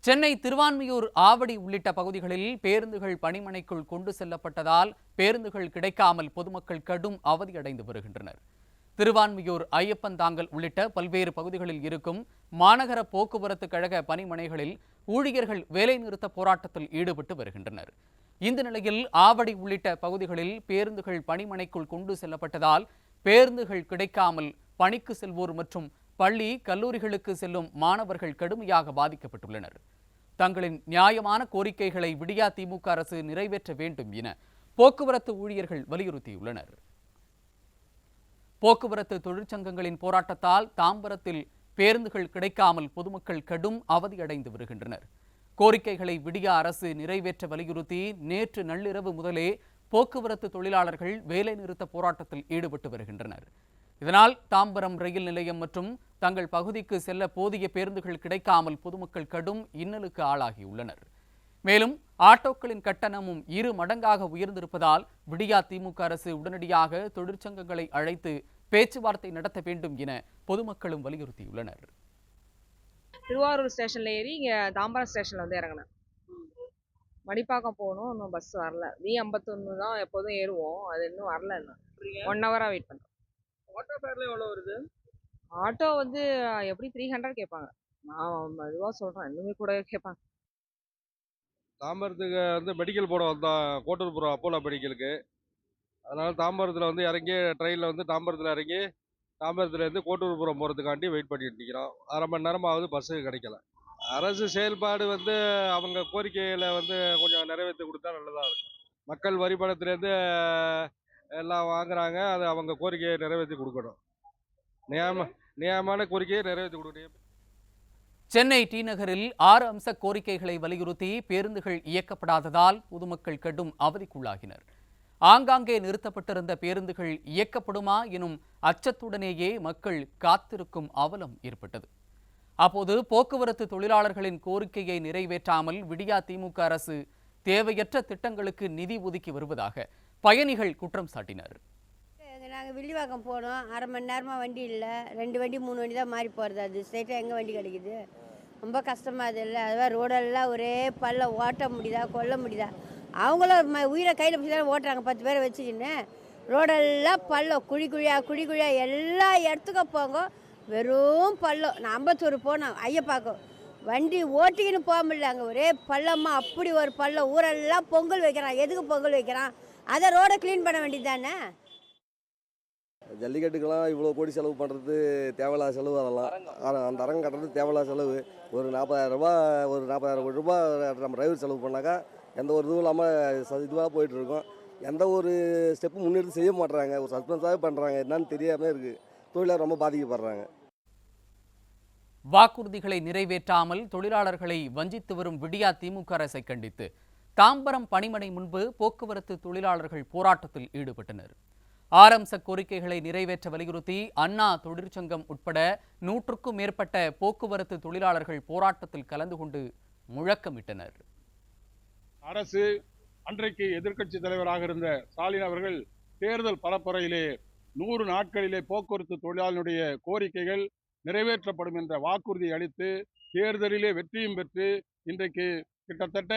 சென்னை திருவான்மியூர், ஆவடி உள்ளிட்ட பகுதிகளில் பேருந்துகள் பணிமனைக்குள் கொண்டு செல்லப்பட்டதால் பேருந்துகள் கிடைக்காமல் பொதுமக்கள் கடும் அவதியடைந்து வருகின்றனர். திருவான்மியூர், ஐயப்பன்தாங்கல் உள்ளிட்ட பல்வேறு பகுதிகளில் இருக்கும் மாநகர போக்குவரத்து கழக பணிமனைகளில் ஊழியர்கள் வேலைநிறுத்த போராட்டத்தில் ஈடுபட்டு வருகின்றனர். இந்த நிலையில் ஆவடி உள்ளிட்ட பகுதிகளில் பேருந்துகள் பணிமனைக்குள் கொண்டு செல்லப்பட்டதால் பேருந்துகள் கிடைக்காமல் பணிக்கு செல்வோர் மற்றும் பள்ளி, கல்லூரிகளுக்கு செல்லும் மாணவர்கள் கடுமையாக பாதிக்கப்பட்டுள்ளனர். தங்களின் நியாயமான கோரிக்கைகளை விடியா திமுக அரசு நிறைவேற்ற வேண்டும் என போக்குவரத்து ஊழியர்கள் வலியுறுத்தியுள்ளனர். போக்குவரத்து தொழிற்சங்கங்களின் போராட்டத்தால் தாம்பரத்தில் பேருந்துகள் கிடைக்காமல் பொதுமக்கள் கடும் அவதியடைந்து வருகின்றனர். கோரிக்கைகளை விடியா அரசு நிறைவேற்ற வலியுறுத்தி நேற்று நள்ளிரவு முதலே போக்குவரத்து தொழிலாளர்கள் வேலைநிறுத்த போராட்டத்தில் ஈடுபட்டு வருகின்றனர். இதனால் தாம்பரம் ரயில் நிலையம் மற்றும் தங்கள் பகுதிக்கு செல்ல போதிய பேருந்துகள் கிடைக்காமல் பொதுமக்கள் கடும் இன்னலுக்கு ஆளாகியுள்ளனர். மேலும் ஆட்டோக்களின் கட்டணமும் 2 மடங்காக உயர்ந்திருப்பதால் விடியா திமுக அரசு உடனடியாக தொழிற்சங்கங்களை அழைத்து பேச்சுவார்த்தை நடத்த வேண்டும் என பொதுமக்களும் வலியுறுத்தியுள்ளனர். திருவாரூர் ஸ்டேஷன்ல ஏறி இங்க தாம்பரம் ஸ்டேஷன்ல வந்து இறங்கினேன். மடிப்பாக்கம் போகணும், இன்னும் பஸ் வரல. V51 தான் எப்போதும் ஏறுவோம், அது இன்னும் வரல. இன்னும் 1 ஹவரா வெயிட் பண்றோம். ஆட்டோ ஃபேர்ல எவ்வளவு வருது? ஆட்டோ வந்து எப்படி 300 கேட்பாங்க. நான் அதுவா சொல்றேன், இன்னுமே கூட கேட்பாங்க. தாம்பரத்துக்கு வந்து மெடிக்கல் போட வந்தோம், கோட்டூர்புரம் அப்போலோ மெடிக்கலுக்கு. அதனால தாம்பரத்தில் வந்து இறங்கி ட்ரெயினில் வந்து தாம்பரத்தில் இறங்கி தாம்பரத்துலேருந்து கோட்டூர்புரம் போகிறதுக்காண்டி வெயிட் பண்ணிட்டு நிற்கிறோம். அரை மணி நேரமாவது பஸ்ஸு கிடைக்கல. அரசு செயல்பாடு வந்து அவங்க கோரிக்கையில் வந்து கொஞ்சம் நிறைவேற்றி கொடுத்தா நல்லதாக இருக்கும். மக்கள் வரி பணத்துலேருந்து எல்லாம் வாங்குறாங்க, அது அவங்க கோரிக்கையை நிறைவேற்றி கொடுக்கணும். நியாயமான கோரிக்கையை நிறைவேற்றி கொடுக்கணும். சென்னை டி நகரில் 6 அம்ச கோரிக்கைகளை வலியுறுத்தி பேருந்துகள் இயக்கப்படாததால் பொதுமக்கள் கடும் அவதிக்குள்ளாகினர். ஆங்காங்கே நிறுத்தப்பட்டிருந்த பேருந்துகள் இயக்கப்படுமா எனும் அச்சத்துடனேயே மக்கள் காத்திருக்கும் அவலம் ஏற்பட்டது. அப்போது போக்குவரத்து தொழிலாளர்களின் கோரிக்கையை நிறைவேற்றாமல் விடியா திமுக அரசு தேவையற்ற திட்டங்களுக்கு நிதி ஒதுக்கி வருவதாக பயணிகள் குற்றம் சாட்டினர். நாங்கள் வில்லிவாக்கம் போனோம், அரை மணி நேரமாக வண்டி இல்லை. 2 வண்டி 3 வண்டி தான் மாறி போகிறது. அது ஸ்ட்ரைட்டாக எங்கே வண்டி கிடைக்குது? ரொம்ப கஷ்டமாக அது இல்லை. அதுவாக ரோடெல்லாம் ஒரே பல்ல ஓட்ட முடியுதா, கொல்ல முடியுதா? அவங்களும் உயிரை கையில் பிடிச்சி தான் ஓட்டுறாங்க, 10 பேரை வச்சுக்கின்னு. ரோடெல்லாம் பள்ளம், குழி எல்லா இடத்துக்கும் போங்க, வெறும் பள்ளம். நான் அம்பத்தூர் போனோம், ஐயப்பாக்கம் வண்டி ஓட்டிக்கின்னு போக முடியல. அங்கே ஒரே பள்ளம்மா, அப்படி ஒரு பள்ளம். ஊரெல்லாம் பொங்கல் வைக்கிறான். எதுக்கு பொங்கல் வைக்கிறான்? அதை ரோடை க்ளீன் பண்ண வேண்டியது தானே. ஜல்லிக்கட்டுக்கெல்லாம் இவ்வளோ கோடி செலவு பண்ணுறது தேவையில்லாத செலவு. அதெல்லாம் அந்த அரங்கு கட்டுறது தேவையில்லாத செலவு. ஒரு 40,000 ரூபா, ஒரு 40,000 கோடி ரூபா நம்ம டிரைவர் செலவு பண்ணாக்கா எந்த ஒரு இதுவும் இல்லாமல் இதுவாக போயிட்டுருக்கோம். எந்த ஒரு ஸ்டெப்பும் முன்னெடுத்து செய்ய மாட்டுறாங்க. ஒரு சஸ்பென்ஸாகவே பண்ணுறாங்க. என்னன்னு தெரியாமல் இருக்குது. தொழிலாளர் ரொம்ப பாதிக்கப்படுறாங்க. வாக்குறுதிகளை நிறைவேற்றாமல் தொழிலாளர்களை வஞ்சித்து வரும் விடியா திமுக அரசை கண்டித்து தாம்பரம் பணிமனை முன்பு போக்குவரத்து தொழிலாளர்கள் போராட்டத்தில் ஈடுபட்டனர். 6 அம்ச கோரிக்கைகளை நிறைவேற்ற வலியுறுத்தி அண்ணா தொழிற்சங்கம் உட்பட 100க்கும் மேற்பட்ட போக்குவரத்து தொழிலாளர்கள் போராட்டத்தில் கலந்து கொண்டு முழக்கமிட்டனர். அரசு அன்றைக்கு எதிர்க்கட்சி தலைவராக இருந்த ஸ்டாலின் அவர்கள் தேர்தல் பரப்புரையிலே 100 நாட்களிலே போக்குவரத்து தொழிலாளர்களுடைய கோரிக்கைகள் நிறைவேற்றப்படும் என்ற வாக்குறுதி அளித்து தேர்தலிலே வெற்றியும் பெற்று இன்றைக்கு கிட்டத்தட்ட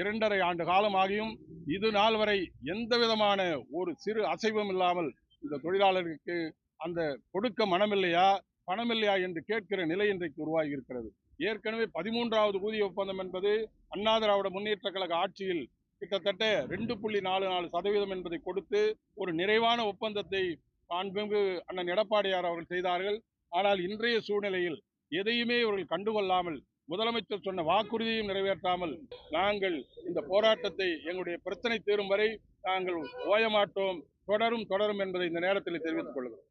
2.5 ஆண்டு காலமாகியும் இது நாள் வரை எந்த விதமான ஒரு சிறு அசைவும் இல்லாமல் இந்த தொழிலாளர்களுக்கு அந்த கொடுக்க மனமில்லையா, பணமில்லையா என்று கேட்கிற நிலை இன்றைக்கு உருவாகி இருக்கிறது. ஏற்கனவே 13வது ஊதிய ஒப்பந்தம் என்பது அண்ணா திராவிட முன்னேற்ற கழக ஆட்சியில் கிட்டத்தட்ட 2.44% என்பதை கொடுத்து ஒரு நிறைவான ஒப்பந்தத்தை அண்ணன் எடப்பாடியார் அவர்கள் செய்தார்கள். ஆனால் இன்றைய சூழ்நிலையில் எதையுமே இவர்கள் கண்டுகொள்ளாமல் முதலமைச்சர் சொன்ன வாக்குறுதியையும் நிறைவேற்றாமல் நாங்கள் இந்த போராட்டத்தை எங்களுடைய பிரச்சனை தீரும் வரை நாங்கள் ஓயமாட்டோம், தொடரும் என்பதை இந்த நேரத்தில் தெரிவித்துக் கொள்கிறோம்.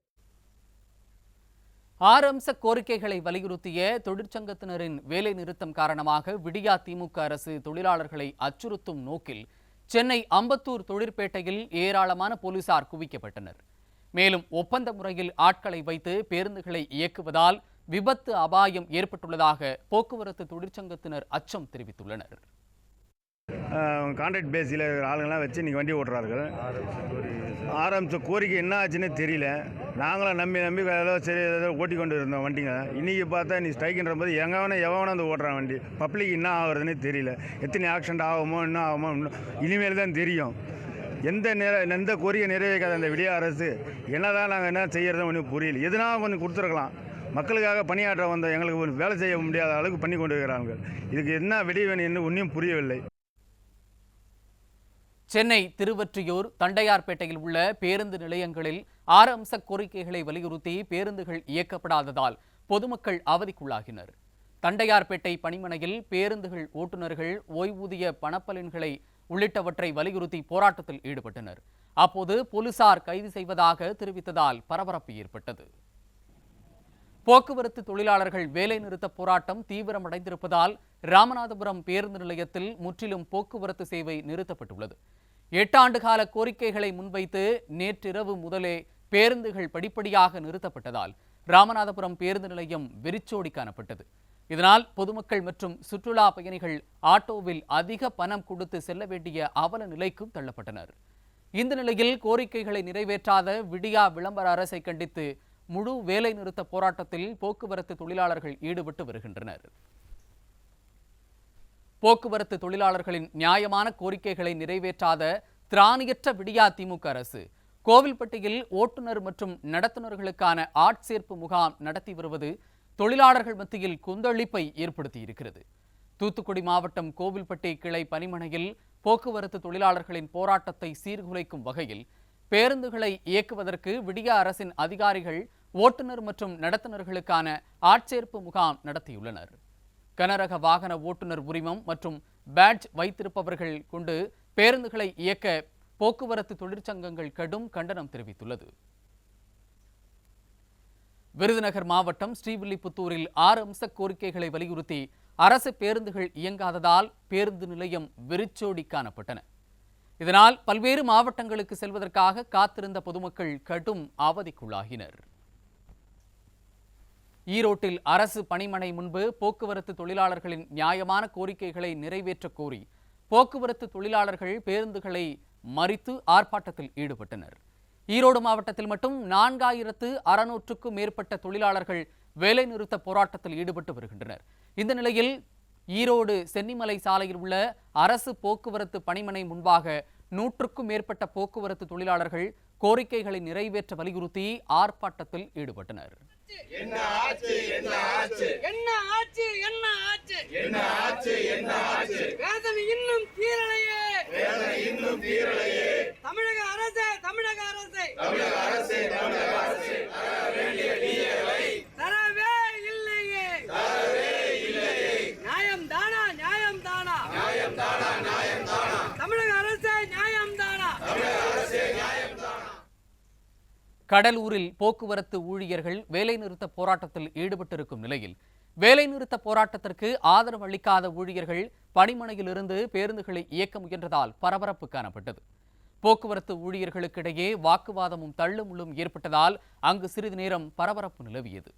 6 அம்ச கோரிக்கைகளை வலியுறுத்திய தொழிற்சங்கத்தினரின் வேலை நிறுத்தம் காரணமாக விடியா திமுக அரசு தொழிலாளர்களை அச்சுறுத்தும் நோக்கில் சென்னை அம்பத்தூர் தொழிற்பேட்டையில் ஏராளமான போலீசார் குவிக்கப்பட்டனர். மேலும் ஒப்பந்த முறையில் ஆட்களை வைத்து பேருந்துகளை இயக்குவதால் விபத்து அபாயம் ஏற்பட்டுள்ளதாக போக்குவரத்து தொழிற்சங்கத்தினர் அச்சம் தெரிவித்துள்ளனர். கான்ட்ராக்ட் பேஸில் ஆளுங்கள்லாம் வச்சு இன்றைக்கி வண்டி ஓட்டுறார்கள். ஆரம்பித்த கோரிக்கை என்ன ஆச்சுன்னே தெரியல. நாங்களும் நம்பி ஏதோ சரி ஏதோ ஓட்டி கொண்டு இருந்தோம் வண்டிங்க. இன்றைக்கி பார்த்தா நீ ஸ்ட்ரைக்குன்ற போது எவனோ வந்து ஓட்டுறான் வண்டி. பப்ளிக் என்ன ஆகுறதுன்னே தெரியல. எத்தனை ஆக்சிடென்ட் ஆகுமோ என்ன ஆகுமோ இனிமேல் தான் தெரியும். எந்த கோரிக்கை நிறைவேற்காத அந்த விடிய அரசு என்னதான் நாங்கள் என்ன செய்யறதுன்னு ஒன்றும் புரியல. எதுனா கொஞ்சம் கொடுத்துருக்கலாம். மக்களுக்காக பணியாற்ற வந்த எங்களுக்கு ஒரு வேலை செய்ய முடியாத அளவுக்கு பண்ணி கொண்டு இருக்கிறாங்க. இதுக்கு என்ன விடிய வேணும் என்று ஒன்றும் புரியவில்லை. சென்னை திருவொற்றியூர் தண்டையார்பேட்டையில் உள்ள பேருந்து நிலையங்களில் 6 அம்ச கோரிக்கைகளை வலியுறுத்தி பேருந்துகள் இயக்கப்படாததால் பொதுமக்கள் அவதிக்குள்ளாகினர். தண்டையார்பேட்டை பணிமனையில் பேருந்துகள் ஓட்டுநர்கள் ஓய்வூதிய பணப்பலன்களை உள்ளிட்டவற்றை வலியுறுத்தி போராட்டத்தில் ஈடுபட்டனர். அப்போது போலீசார் கைது செய்வதாக தெரிவித்ததால் பரபரப்பு ஏற்பட்டது. போக்குவரத்து தொழிலாளர்கள் வேலைநிறுத்த போராட்டம் தீவிரமடைந்திருப்பதால் ராமநாதபுரம் பேருந்து நிலையத்தில் முற்றிலும் போக்குவரத்து சேவை நிறுத்தப்பட்டுள்ளது. 8 ஆண்டு கால கோரிக்கைகளை முன்வைத்து நேற்றிரவு முதலே பேருந்துகள் படிப்படியாக நிறுத்தப்பட்டதால் ராமநாதபுரம் பேருந்து நிலையம் வெறிச்சோடி காணப்பட்டது. இதனால் பொதுமக்கள் மற்றும் சுற்றுலா பயணிகள் ஆட்டோவில் அதிக பணம் கொடுத்து செல்ல வேண்டிய அவல நிலைக்கும் தள்ளப்பட்டனர். இந்த நிலையில் கோரிக்கைகளை நிறைவேற்றாத விடியா விளம்பர அரசை கண்டித்து முழு வேலை நிறுத்த போராட்டத்தில் போக்குவரத்து தொழிலாளர்கள் ஈடுபட்டு வருகின்றனர். போக்குவரத்து தொழிலாளர்களின் நியாயமான கோரிக்கைகளை நிறைவேற்றாத திராணியற்ற விடியா திமுக அரசு கோவில்பட்டியில் ஓட்டுநர் மற்றும் நடத்துனர்களுக்கான ஆட்சேர்ப்பு முகாம் நடத்தி வருவது தொழிலாளர்கள் மத்தியில் கொந்தளிப்பை ஏற்படுத்தியிருக்கிறது. தூத்துக்குடி மாவட்டம் கோவில்பட்டி கிளை பணிமனையில் போக்குவரத்து தொழிலாளர்களின் போராட்டத்தை சீர்குலைக்கும் வகையில் பேருந்துகளை இயக்குவதற்கு விடியா அரசின் அதிகாரிகள் ஓட்டுநர் மற்றும் நடத்துனர்களுக்கான ஆட்சேர்ப்பு முகாம் நடத்தியுள்ளனர். கனரக வாகன ஓட்டுநர் உரிமம் மற்றும் பேட்ஜ் வைத்திருப்பவர்கள் கொண்டு பேருந்துகளை இயக்க போக்குவரத்து தொழிற்சங்கங்கள் கடும் கண்டனம் தெரிவித்துள்ளது. விருதுநகர் மாவட்டம் ஸ்ரீவில்லிபுத்தூரில் 6 அம்ச கோரிக்கைகளை வலியுறுத்தி அரசு பேருந்துகள் இயங்காததால் பேருந்து நிலையம் வெறிச்சோடி காணப்பட்டன. இதனால் பல்வேறு மாவட்டங்களுக்கு செல்வதற்காக காத்திருந்த பொதுமக்கள் கடும் அவதிக்குள்ளாகினர். ஈரோட்டில் அரசு பணிமனை முன்பு போக்குவரத்து தொழிலாளர்களின் நியாயமான கோரிக்கைகளை நிறைவேற்ற கோரி போக்குவரத்து தொழிலாளர்கள் பேருந்துகளை மறித்து ஆர்ப்பாட்டத்தில் ஈடுபட்டனர். ஈரோடு மாவட்டத்தில் மட்டும் 4600க்கும் மேற்பட்ட தொழிலாளர்கள் வேலைநிறுத்த போராட்டத்தில் ஈடுபட்டு வருகின்றனர். இந்த நிலையில் ஈரோடு சென்னிமலை சாலையில் உள்ள அரசு போக்குவரத்து பணிமனை முன்பாக 100க்கும் மேற்பட்ட போக்குவரத்து தொழிலாளர்கள் கோரிக்கைகளை நிறைவேற்ற வலியுறுத்தி ஆர்ப்பாட்டத்தில் ஈடுபட்டனர். வேதனை இன்னும் தீரலையே, தமிழக அரசே தரவே இல்லையே, நியாயம் தானா தமிழக அரசே, நியாயம் தானா. கடலூரில் போக்குவரத்து ஊழியர்கள் வேலைநிறுத்த போராட்டத்தில் ஈடுபட்டிருக்கும் நிலையில் வேலைநிறுத்த போராட்டத்திற்கு ஆதரவு அளிக்காத ஊழியர்கள் பணிமனையிலிருந்து பேருந்துகளை இயக்க முயன்றதால் பரபரப்பு காணப்பட்டது. போக்குவரத்து ஊழியர்களுக்கிடையே வாக்குவாதமும் தள்ளுமுள்ளும் ஏற்பட்டதால் அங்கு சிறிது நேரம் பரபரப்பு நிலவியது.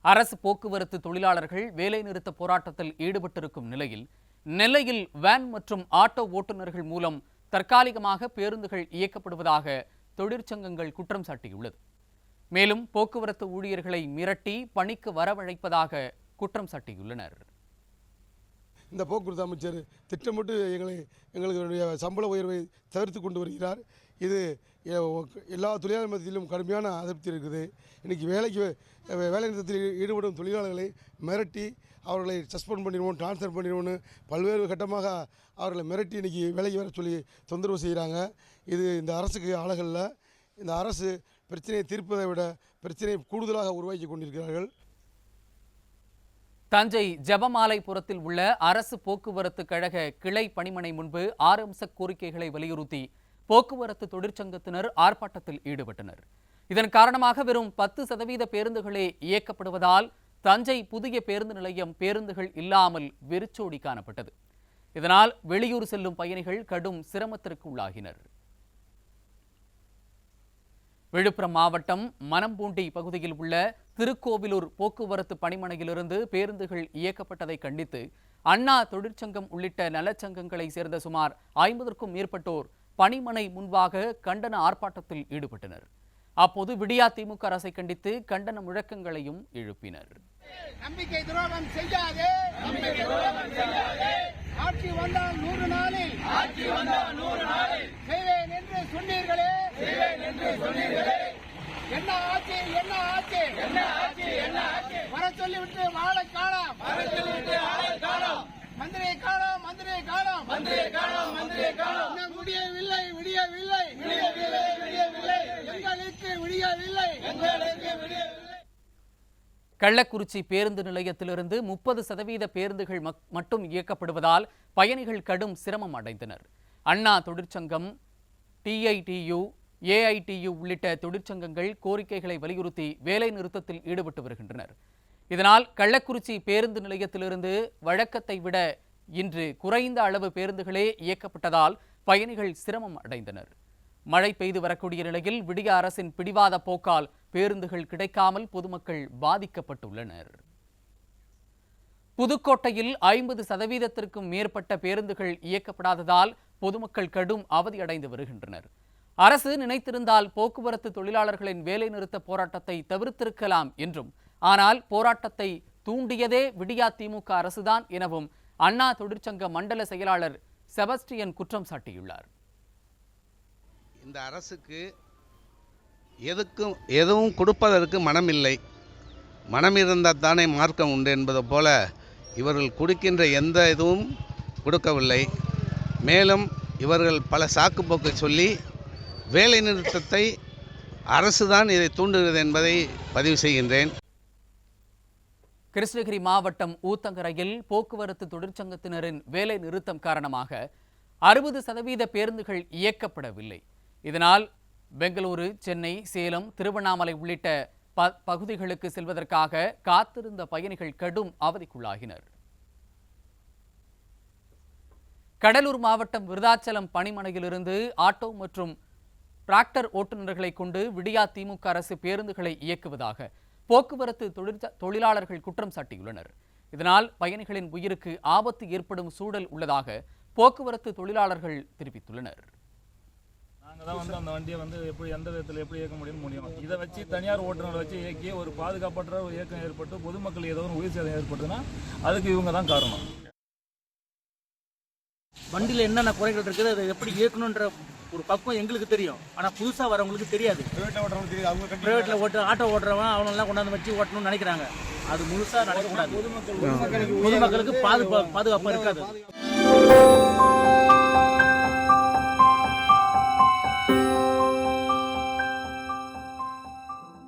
அரசு போக்குவரத்து தொழிலாளர்கள் வேலைநிறுத்த போராட்டத்தில் ஈடுபட்டிருக்கும் நிலையில் நெல்லையில் வேன் மற்றும் ஆட்டோ ஓட்டுநர்கள் மூலம் தற்காலிகமாக பேருந்துகள் இயக்கப்படுவதாக தொழிற்சங்கங்கள் குற்றம் சாட்டியுள்ளது. மேலும் போக்குவரத்து ஊழியர்களை மிரட்டி பணிக்கு வரவழைப்பதாக குற்றம் சாட்டியுள்ளனர். இந்த போக்குவரத்து அமைச்சர் திட்டமிட்டு எங்களுக்கு சம்பள உயர்வை தவிர்த்து கொண்டு வருகிறார். இது எல்லா தொழிலாளர் மத்தியிலும் கடுமையான அதிருப்தி இருக்குது. இன்றைக்கி வேலை நிறுத்தத்தில் ஈடுபடும் தொழிலாளர்களை மிரட்டி அவர்களை சஸ்பெண்ட் பண்ணிடுவோம், ட்ரான்ஸ்ஃபர் பண்ணிடுவோன்னு பல்வேறு கட்டமாக அவர்களை மிரட்டி இன்றைக்கி வேலைக்கு வர சொல்லி தொந்தரவு செய்கிறாங்க. இது இந்த அரசுக்கு அழகல்ல. இந்த அரசு பிரச்சனையை தீர்ப்பதை விட பிரச்சனையை கூடுதலாக உருவாக்கி கொண்டிருக்கிறார்கள். தஞ்சை ஜெபமாலைபுரத்தில் உள்ள அரசு போக்குவரத்து கழக கிளை பணிமனை முன்பு 6 அம்ச கோரிக்கைகளை வலியுறுத்தி போக்குவரத்து தொழிற்சங்கத்தினர் ஆர்ப்பாட்டத்தில் ஈடுபட்டனர். இதன் காரணமாக வெறும் 10% பேருந்துகளே இயக்கப்படுவதால் தஞ்சை புதிய பேருந்து நிலையம் பேருந்துகள் இல்லாமல் வெறிச்சோடி காணப்பட்டது. இதனால் வெளியூர் செல்லும் பயணிகள் கடும் சிரமத்திற்கு உள்ளாகினர். விழுப்புரம் மாவட்டம் மணம்பூண்டி பகுதியில் உள்ள திருக்கோவிலூர் போக்குவரத்து பணிமனையிலிருந்து பேருந்துகள் இயக்கப்பட்டதை கண்டித்து அண்ணா தொழிற்சங்கம் உள்ளிட்ட நலச்சங்கங்களைச் சேர்ந்த சுமார் 50க்கும் மேற்பட்டோர் பணிமனை முன்பாக கண்டன ஆர்ப்பாட்டத்தில் ஈடுபட்டனர். அப்போது விடியா திமுக அரசை கண்டித்து கண்டன முழக்கங்களையும் எழுப்பினர். நம்பிக்கை துரோகம் செய்யாதே, ஆட்சி வந்தால் 100 நாளில் செய்வேன் என்று சொன்னீர்களே, என்ன ஆட்சி வர சொல்லிவிட்டு வாழை காணோம், மந்திரியை காணோம், இன்னும் விடியவில்லை, எங்களுக்கு விடியவில்லை. கள்ளக்குறிச்சி பேருந்து நிலையத்திலிருந்து 30% பேருந்துகள் மட்டும் இயக்கப்படுவதால் பயணிகள் கடும் சிரமம் அடைந்தனர். அண்ணா தொழிற்சங்கம், TITU, AITU உள்ளிட்ட தொழிற்சங்கங்கள் கோரிக்கைகளை வலியுறுத்தி வேலை நிறுத்தத்தில் ஈடுபட்டு வருகின்றனர். இதனால் கள்ளக்குறிச்சி பேருந்து நிலையத்திலிருந்து வழக்கத்தை விட இன்று குறைந்த அளவு பேருந்துகளே இயக்கப்பட்டதால் பயணிகள் சிரமம் அடைந்தனர். மழை பெய்து வரக்கூடிய நிலையில் விடிய அரசின் பிடிவாத போக்கால் பேருந்துகள் கிடைக்காமல் பொதுமக்கள் பாதிக்கப்பட்டுள்ளனர். புதுக்கோட்டையில் 50%த்திற்கும் மேற்பட்ட பேருந்துகள் இயக்கப்படாததால் பொதுமக்கள் கடும் அவதியடைந்து வருகின்றனர். அரசு நினைத்திருந்தால் போக்குவரத்து தொழிலாளர்களின் வேலைநிறுத்த போராட்டத்தை தவிர்த்திருக்கலாம் என்றும், ஆனால் போராட்டத்தை தூண்டியதே விடியா திமுக அரசுதான் எனவும் அண்ணா தொழிற்சங்க மண்டல செயலாளர் செபஸ்டியன் குற்றம் சாட்டியுள்ளார். இந்த அரசுக்கு எதுவும் கொடுப்பதற்கு மனமில்லை. மனம் இருந்தால் தானே மார்க்கம் உண்டு என்பது போல இவர்கள் கொடுக்கின்ற எந்த இதுவும் கொடுக்கவில்லை. மேலும் இவர்கள் பல சாக்குப்போக்கை சொல்லி வேலை நிறுத்தத்தை அரசுதான் இதை தூண்டுகிறது என்பதை பதிவு செய்கின்றேன். கிருஷ்ணகிரி மாவட்டம் ஊத்தங்கரையில் போக்குவரத்து தொழிற்சங்கத்தினரின் வேலை நிறுத்தம் காரணமாக 60% பேருந்துகள் இயக்கப்படவில்லை. இதனால் பெங்களூரு, சென்னை, சேலம், திருவண்ணாமலை உள்ளிட்ட பகுதிகளுக்கு செல்வதற்காக காத்திருந்த பயணிகள் கடும் அவதிக்குள்ளாகினர். கடலூர் மாவட்டம் விருதாச்சலம் பணிமனையிலிருந்து ஆட்டோ மற்றும் டிராக்டர் ஓட்டுநர்களை கொண்டு விடியா திமுக அரசு பேருந்துகளை இயக்குவதாக போக்குவரத்து தொழிலாளர்கள் குற்றம் சாட்டியுள்ளனர். இதனால் பயணிகளின் உயிருக்கு ஆபத்து ஏற்படும் சூழல் உள்ளதாக போக்குவரத்து தொழிலாளர்கள் தெரிவித்துள்ளனர். நாங்கள் தான் அந்த வண்டியை எப்படி எந்த விதத்தில் எப்படி இயக்க முடியும். இதை வச்சு தனியார் ஓட்டுநர்களை வச்சு இயக்கி ஒரு பாதுகாப்பற்ற ஒரு இயக்கம் ஏற்பட்டு பொதுமக்கள் ஏதோ ஒரு உயிர் சேதம் ஏற்பட்டுன்னா அதுக்கு இவங்க தான் காரணம். வண்டியில் என்னென்ன குறைகள் இருக்குது, அதை எப்படி இயக்கணுன்ற ஒரு பக்குவம் எங்களுக்கு தெரியும். ஆனால் புதுசாக வரவங்களுக்கு தெரியாது. பிரைவேட்டில் ஆட்டோ ஓட்டுறவன் அவனெல்லாம் கொண்டாந்து வச்சு ஓட்டணும்னு நினைக்கிறாங்க. அது முழுசாக நடக்கக்கூடாது. பொதுமக்களுக்கு பாதுகாப்பாக இருக்காது.